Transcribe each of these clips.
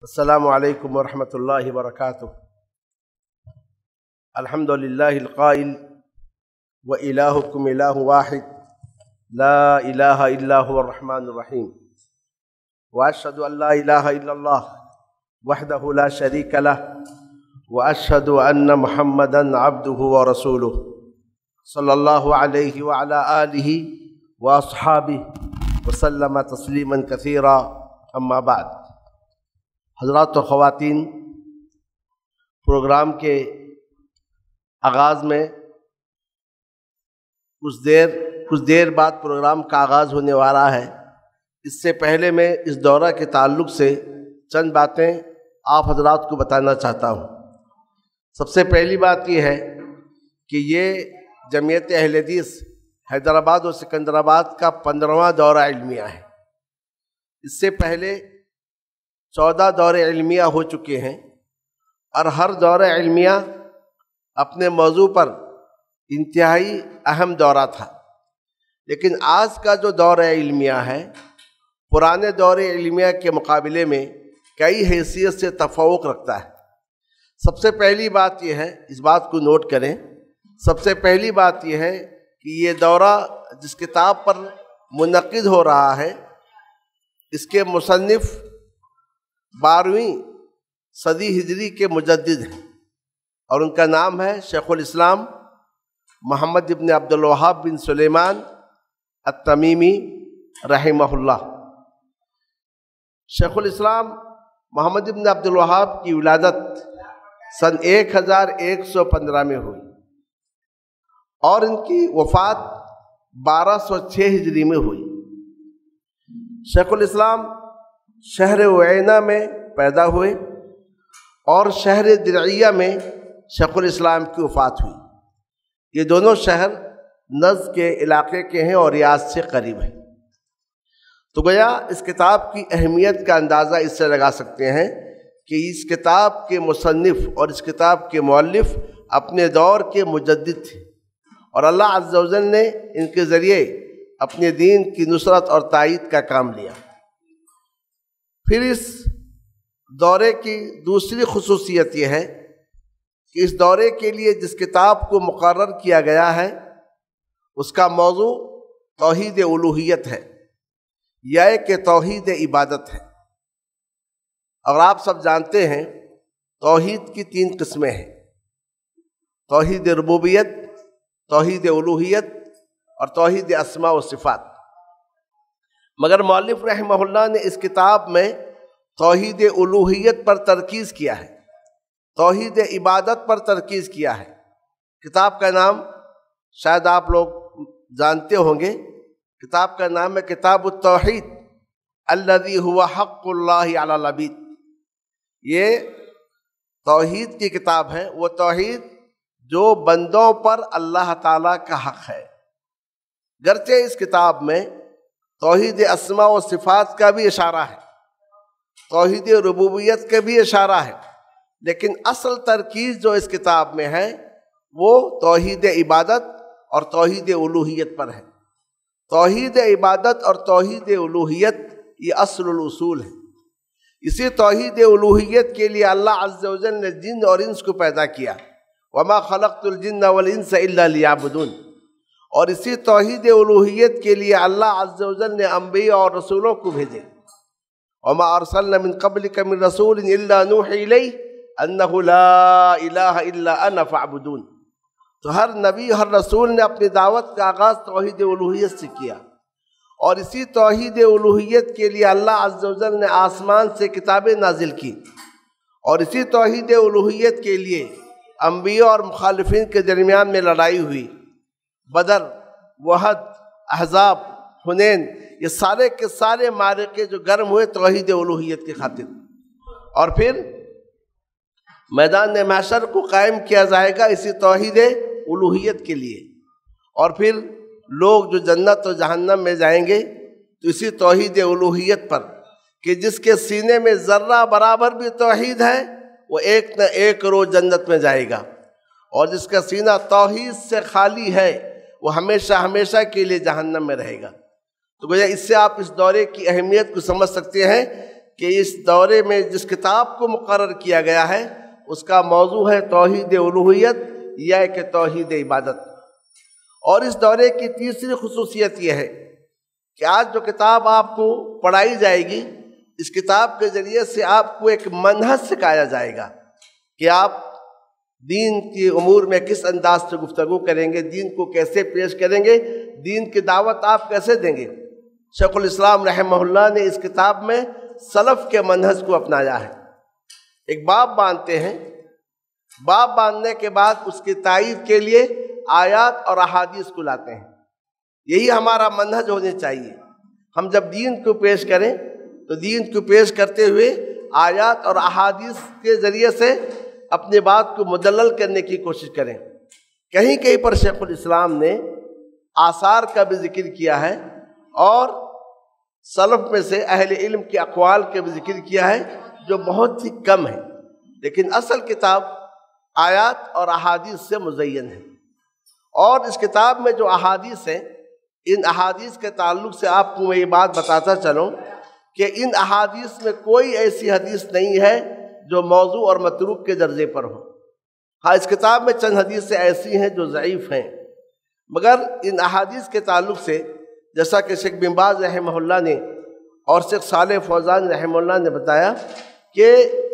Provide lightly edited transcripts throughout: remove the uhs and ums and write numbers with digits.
السلام علیکم ورحمۃ اللہ وبرکاتہ۔ الحمد للہ القائل وإلہکم الہ واحد لا الہ الا هو الرحمن الرحیم واشہد ان لا الہ الا اللہ وحدہ لا شریک لہ واشہد ان محمدا عبدہ ورسولہ صلی اللہ علیہ وعلی آلہ واصحابہ وسلم تسلیما کثیرا، اما بعد۔ حضرات و خواتین، پروگرام کے آغاز میں کچھ دیر بعد پروگرام کا آغاز ہونے والا ہے۔ اس سے پہلے میں اس دورہ کے تعلق سے چند باتیں آپ حضرات کو بتانا چاہتا ہوں۔ سب سے پہلی بات یہ ہے کہ یہ جمعیت اہل حدیث حیدرآباد اور سکندرآباد کا 15واں دورہ علمیہ ہے۔ اس سے پہلے 14 دورے علمیہ ہو چکے ہیں، اور ہر دورہ علمیہ اپنے موضوع پر انتہائی اہم دورہ تھا۔ لیکن آج کا جو دورہ علمیہ ہے، پرانے دورے علمیہ کے مقابلے میں کئی حیثیت سے تفوق رکھتا ہے۔ سب سے پہلی بات یہ ہے، اس بات کو نوٹ کریں، سب سے پہلی بات یہ ہے کہ یہ دورہ جس کتاب پر منعقد ہو رہا ہے، اس کے مصنف 12ویں صدی ہجری کے مجدد ہیں، اور ان کا نام ہے شیخ الاسلام محمد ابن عبد الوہاب بن سلیمان التمیمی رحمہ اللہ۔ شیخ الاسلام محمد ابن عبد الوہاب کی ولادت سن 1115 میں ہوئی، اور ان کی وفات 1206 ہجری میں ہوئی۔ شیخ الاسلام شہر وعینہ میں پیدا ہوئے، اور شہر درعیہ میں شیخ الاسلام کی وفات ہوئی۔ یہ دونوں شہر نجد کے علاقے کے ہیں اور ریاض سے قریب ہیں۔ تو گویا اس کتاب کی اہمیت کا اندازہ اس سے لگا سکتے ہیں کہ اس کتاب کے مصنف اور اس کتاب کے مؤلف اپنے دور کے مجدد تھے، اور اللہ عز و جل نے ان کے ذریعے اپنے دین کی نصرت اور تائید کا کام لیا۔ پھر اس دورے کی دوسری خصوصیت یہ ہے کہ اس دورے کے لیے جس کتاب کو مقرر کیا گیا ہے، اس کا موضوع توحید الوہیت ہے، یا کہ توحید عبادت ہے۔ اور آپ سب جانتے ہیں توحید کی 3 قسمیں ہیں: توحید ربوبیت، توحید الوہیت، اور توحید اسماء و صفات۔ مگر مؤلف رحمہ اللہ نے اس کتاب میں توحید الوہیت پر ترکیز کیا ہے، توحید عبادت پر ترکیز کیا ہے۔ کتاب کا نام شاید آپ لوگ جانتے ہوں گے، کتاب کا نام ہے کتاب التوحید الذی هو حق اللہ علی العبید۔ یہ توحید کی کتاب ہے، وہ توحید جو بندوں پر اللہ تعالیٰ کا حق ہے۔ گرچہ اس کتاب میں توحید اسماء و صفات کا بھی اشارہ ہے، توحید ربوبیت کا بھی اشارہ ہے، لیکن اصل ترکیز جو اس کتاب میں ہے وہ توحید عبادت اور توحید الوہیت پر ہے۔ توحید عبادت اور توحید الوہیت یہ اصل الاصول ہے۔ اسی توحید الوہیت کے لیے اللہ عز و جل نے جن اور انس کو پیدا کیا، وما خلقت الجن والانس الا لیعبدون۔ اور اسی توحید الوہیت کے لیے اللہ عز و جل نے انبیاء اور رسولوں کو بھیجے، وما ارسلنا من قبلک من رسول الا نوحی الیہ انہ لا الہ الا انا فاعبدون۔ تو ہر نبی، ہر رسول نے اپنی دعوت کا آغاز توحید الوہیت سے کیا، اور اسی توحید الوہیت کے لیے اللہ عز و جل نے آسمان سے کتابیں نازل کی، اور اسی توحید الوہیت کے لیے انبیاء اور مخالفین کے درمیان میں لڑائی ہوئی۔ بدر، وحد، احزاب، حنین، یہ سارے کے سارے معرکے جو گرم ہوئے توحید الوہیت کی خاطر۔ اور پھر میدان محشر کو قائم کیا جائے گا اسی توحید الوہیت کے لیے، اور پھر لوگ جو جنت و جہنم میں جائیں گے تو اسی توحید الوہیت پر، کہ جس کے سینے میں ذرہ برابر بھی توحید ہے وہ ایک نہ ایک روز جنت میں جائے گا، اور جس کا سینہ توحید سے خالی ہے وہ ہمیشہ ہمیشہ کے لیے جہنم میں رہے گا۔ تو گویا اس سے آپ اس دورے کی اہمیت کو سمجھ سکتے ہیں کہ اس دورے میں جس کتاب کو مقرر کیا گیا ہے اس کا موضوع ہے توحید الوہیت یا کہ توحید عبادت۔ اور اس دورے کی تیسری خصوصیت یہ ہے کہ آج جو کتاب آپ کو پڑھائی جائے گی، اس کتاب کے ذریعے سے آپ کو ایک منہج سکھایا جائے گا کہ آپ دین کی امور میں کس انداز سے گفتگو کریں گے، دین کو کیسے پیش کریں گے، دین کی دعوت آپ کیسے دیں گے۔ شیخ الاسلام رحمہ اللہ نے اس کتاب میں سلف کے منہج کو اپنایا ہے۔ ایک باب باندھتے ہیں، باب باندھنے کے بعد اس کی تائید کے لیے آیات اور احادیث کو لاتے ہیں۔ یہی ہمارا منہج ہونے چاہیے۔ ہم جب دین کو پیش کریں تو دین کو پیش کرتے ہوئے آیات اور احادیث کے ذریعے سے اپنی بات کو مدلل کرنے کی کوشش کریں۔ کہیں کہیں پر شیخ الاسلام نے آثار کا بھی ذکر کیا ہے اور سلف میں سے اہل علم کے اقوال کا بھی ذکر کیا ہے جو بہت ہی کم ہے، لیکن اصل کتاب آیات اور احادیث سے مزین ہے۔ اور اس کتاب میں جو احادیث ہیں، ان احادیث کے تعلق سے آپ کو میں یہ بات بتاتا چلوں کہ ان احادیث میں کوئی ایسی حدیث نہیں ہے جو موضوع اور متروک کے درجے پر ہو۔ ہاں، اس کتاب میں چند حدیثیں ایسی ہیں جو ضعیف ہیں، مگر ان احادیث کے تعلق سے جیسا کہ شیخ بن باز رحمہ اللہ نے اور شیخ صالح فوزان رحمہ اللہ نے بتایا کہ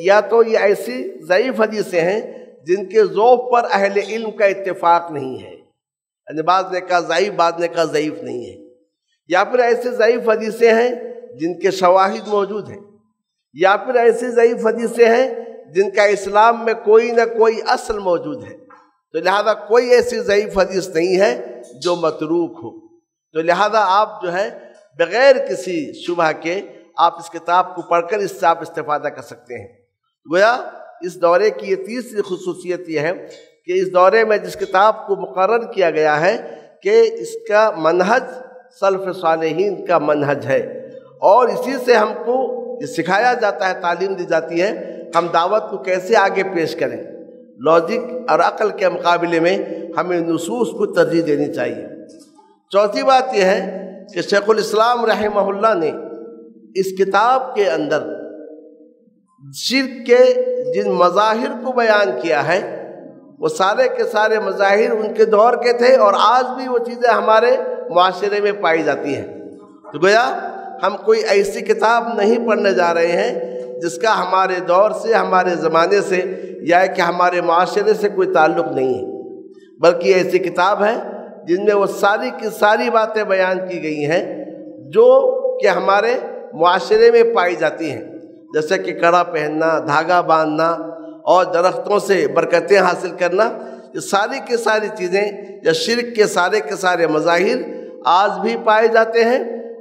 یا تو یہ ایسی ضعیف حدیثیں ہیں جن کے ذوق پر اہل علم کا اتفاق نہیں ہے، یعنی بعض نے کہا ضعیف، بعض نے کہا ضعیف نہیں ہے، یا پھر ایسی ضعیف حدیثیں ہیں جن کے شواہد موجود ہیں، یا پھر ایسی ضعیف حدیثیں ہیں جن کا اسلام میں کوئی نہ کوئی اصل موجود ہے۔ تو لہذا کوئی ایسی ضعیف حدیث نہیں ہے جو متروک ہو۔ تو لہذا آپ جو ہے بغیر کسی شبہ کے آپ اس کتاب کو پڑھ کر اس سے آپ استفادہ کر سکتے ہیں۔ گویا اس دورے کی یہ تیسری خصوصیت یہ ہے کہ اس دورے میں جس کتاب کو مقرر کیا گیا ہے کہ اس کا منہج سلف صالحین کا منہج ہے، اور اسی سے ہم کو یہ سکھایا جاتا ہے، تعلیم دی جاتی ہے ہم دعوت کو کیسے آگے پیش کریں۔ لاجک اور عقل کے مقابلے میں ہمیں نصوص کو ترجیح دینی چاہیے۔ چوتھی بات یہ ہے کہ شیخ الاسلام رحمہ اللہ نے اس کتاب کے اندر شرک کے جن مظاہر کو بیان کیا ہے وہ سارے کے سارے مظاہر ان کے دور کے تھے، اور آج بھی وہ چیزیں ہمارے معاشرے میں پائی جاتی ہیں۔ تو گویا ہم کوئی ایسی کتاب نہیں پڑھنے جا رہے ہیں جس کا ہمارے دور سے، ہمارے زمانے سے یا کہ ہمارے معاشرے سے کوئی تعلق نہیں ہے، بلکہ ایسی کتاب ہے جن میں وہ ساری کی ساری باتیں بیان کی گئی ہیں جو کہ ہمارے معاشرے میں پائی جاتی ہیں، جیسے کہ کڑا پہننا، دھاگا باندھنا اور درختوں سے برکتیں حاصل کرنا۔ یہ ساری کی ساری چیزیں یا شرک کے سارے مظاہر آج بھی پائے جاتے ہیں،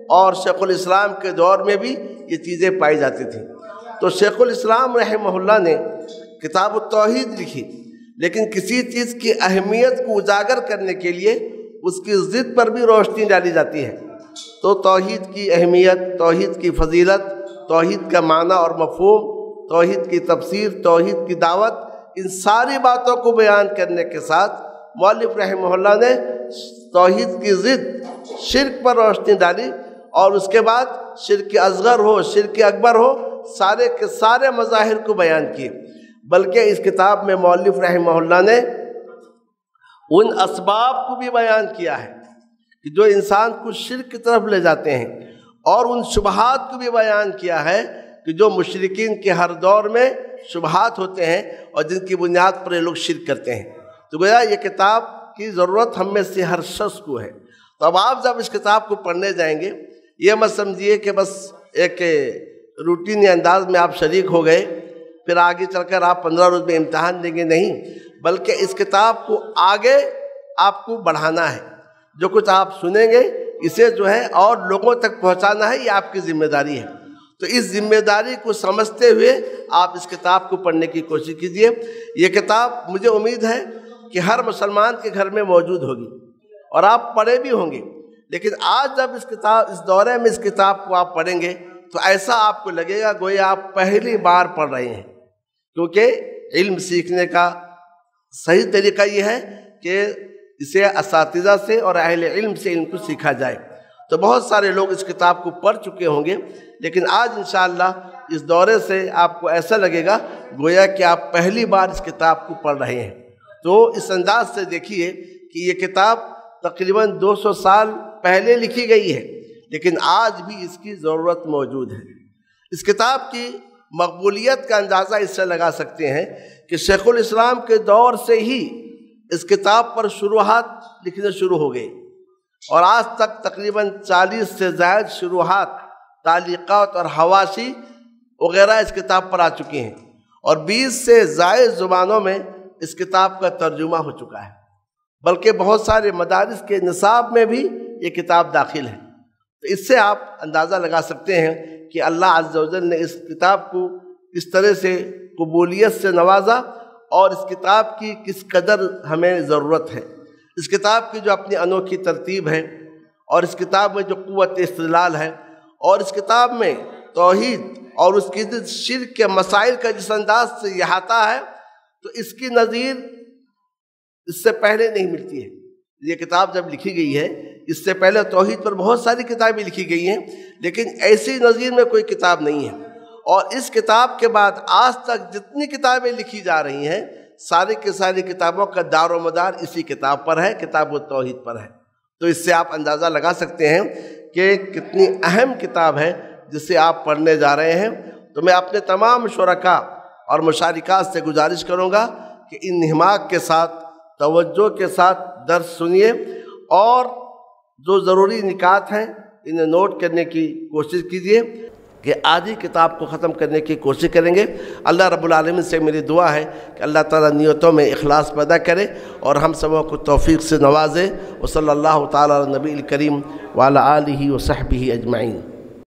اور شیخ الاسلام کے دور میں بھی یہ چیزیں پائی جاتی تھیں۔ تو شیخ الاسلام رحمہ اللہ نے کتاب التوحید لکھی، لیکن کسی چیز کی اہمیت کو اجاگر کرنے کے لیے اس کی ضد پر بھی روشنی ڈالی جاتی ہے۔ تو توحید کی اہمیت، توحید کی فضیلت، توحید کا معنی اور مفہوم، توحید کی تفسیر، توحید کی دعوت، ان ساری باتوں کو بیان کرنے کے ساتھ مؤلف رحمہ اللہ نے توحید کی ضد شرک پر روشنی ڈالی، اور اس کے بعد شرک اصغر ہو، شرک اکبر ہو، سارے کے سارے مظاہر کو بیان کیے۔ بلکہ اس کتاب میں مؤلف رحمہ اللہ نے ان اسباب کو بھی بیان کیا ہے کہ جو انسان کو شرک کی طرف لے جاتے ہیں، اور ان شبہات کو بھی بیان کیا ہے کہ جو مشرکین کے ہر دور میں شبہات ہوتے ہیں اور جن کی بنیاد پر یہ لوگ شرک کرتے ہیں۔ تو گویا یہ کتاب کی ضرورت ہم میں سے ہر شخص کو ہے۔ تو اب آپ جب اس کتاب کو پڑھنے جائیں گے، یہ مت سمجھیے کہ بس ایک روٹینی انداز میں آپ شریک ہو گئے، پھر آگے چل کر آپ 15 روز میں امتحان دیں گے، نہیں، بلکہ اس کتاب کو آگے آپ کو بڑھانا ہے۔ جو کچھ آپ سنیں گے اسے جو ہے اور لوگوں تک پہنچانا ہے، یہ آپ کی ذمہ داری ہے۔ تو اس ذمہ داری کو سمجھتے ہوئے آپ اس کتاب کو پڑھنے کی کوشش کیجیے۔ یہ کتاب مجھے امید ہے کہ ہر مسلمان کے گھر میں موجود ہوگی اور آپ پڑھے بھی ہوں گے، لیکن آج جب اس دورے میں اس کتاب کو آپ پڑھیں گے تو ایسا آپ کو لگے گا گویا آپ پہلی بار پڑھ رہے ہیں، کیونکہ علم سیکھنے کا صحیح طریقہ یہ ہے کہ اسے اساتذہ سے اور اہل علم سے علم کو سیکھا جائے۔ تو بہت سارے لوگ اس کتاب کو پڑھ چکے ہوں گے، لیکن آج انشاءاللہ اس دورے سے آپ کو ایسا لگے گا گویا کہ آپ پہلی بار اس کتاب کو پڑھ رہے ہیں۔ تو اس انداز سے دیکھیے کہ یہ کتاب تقریباً 200 سال پہلے لکھی گئی ہے، لیکن آج بھی اس کی ضرورت موجود ہے۔ اس کتاب کی مقبولیت کا اندازہ اس سے لگا سکتے ہیں کہ شیخ الاسلام کے دور سے ہی اس کتاب پر شروحات لکھنے شروع ہو گئے، اور آج تک تقریباً 40 سے زائد شروحات، تعلیقات اور حواشی وغیرہ اس کتاب پر آ چکے ہیں، اور 20 سے زائد زبانوں میں اس کتاب کا ترجمہ ہو چکا ہے، بلکہ بہت سارے مدارس کے نصاب میں بھی یہ کتاب داخل ہے۔ تو اس سے آپ اندازہ لگا سکتے ہیں کہ اللہ عز و جل نے اس کتاب کو کس طرح سے قبولیت سے نوازا، اور اس کتاب کی کس قدر ہمیں ضرورت ہے۔ اس کتاب کی جو اپنی انوکھی ترتیب ہے، اور اس کتاب میں جو قوت استدلال ہے، اور اس کتاب میں توحید اور اس کی شرک کے مسائل کا جس انداز سے احاطہ ہے، تو اس کی نظیر اس سے پہلے نہیں ملتی ہے۔ یہ کتاب جب لکھی گئی ہے، اس سے پہلے توحید پر بہت ساری کتابیں لکھی گئی ہیں، لیکن ایسی نظیر میں کوئی کتاب نہیں ہے۔ اور اس کتاب کے بعد آج تک جتنی کتابیں لکھی جا رہی ہیں، ساری کی ساری کتابوں کا دار و مدار اسی کتاب پر ہے، کتاب التوحید پر ہے۔ تو اس سے آپ اندازہ لگا سکتے ہیں کہ کتنی اہم کتاب ہے جسے آپ پڑھنے جا رہے ہیں۔ تو میں اپنے تمام شرکاء اور مشارکات سے گزارش کروں گا کہ ان انہماک کے ساتھ، توجہ کے ساتھ درس سنیے، اور جو ضروری نکات ہیں انہیں نوٹ کرنے کی کوشش کیجیے کہ آج ہی کتاب کو ختم کرنے کی کوشش کریں گے۔ اللہ رب العالمین سے میری دعا ہے کہ اللہ تعالیٰ نیتوں میں اخلاص پیدا کرے اور ہم سبوں کو توفیق سے نوازے۔ وصلی اللہ تعالیٰ علی نبی الکریم وعلی آلہ وصحبہ اجمعین۔